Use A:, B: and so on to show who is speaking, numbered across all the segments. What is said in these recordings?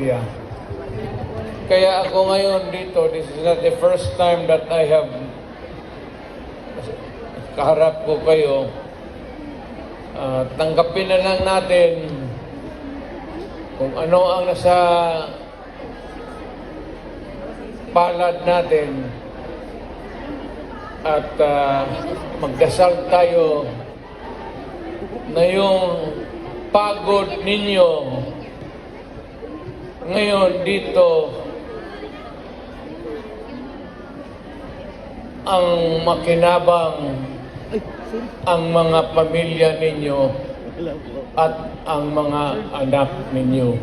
A: Yeah. Kaya ako ngayon dito, this is not the first time that I have kaharap ko kayo. Tanggapin na lang natin kung ano ang nasa palad natin at magdasal tayo na yung pagod ninyo ngayon dito ang makinabang ang mga pamilya ninyo at ang mga anak ninyo.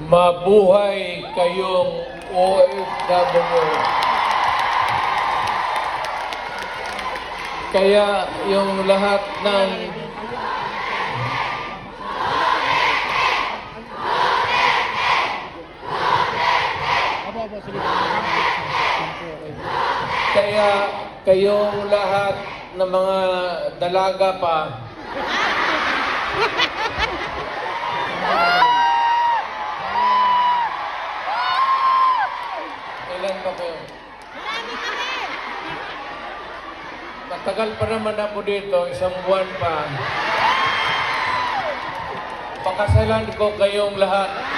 A: Mabuhay kayong OFW. Kaya yung lahat ng kayong lahat ng mga dalaga pa, ilan pa kayo? Matagal pa naman ako dito, isang buwan pa. Pakasalan ko kayong lahat.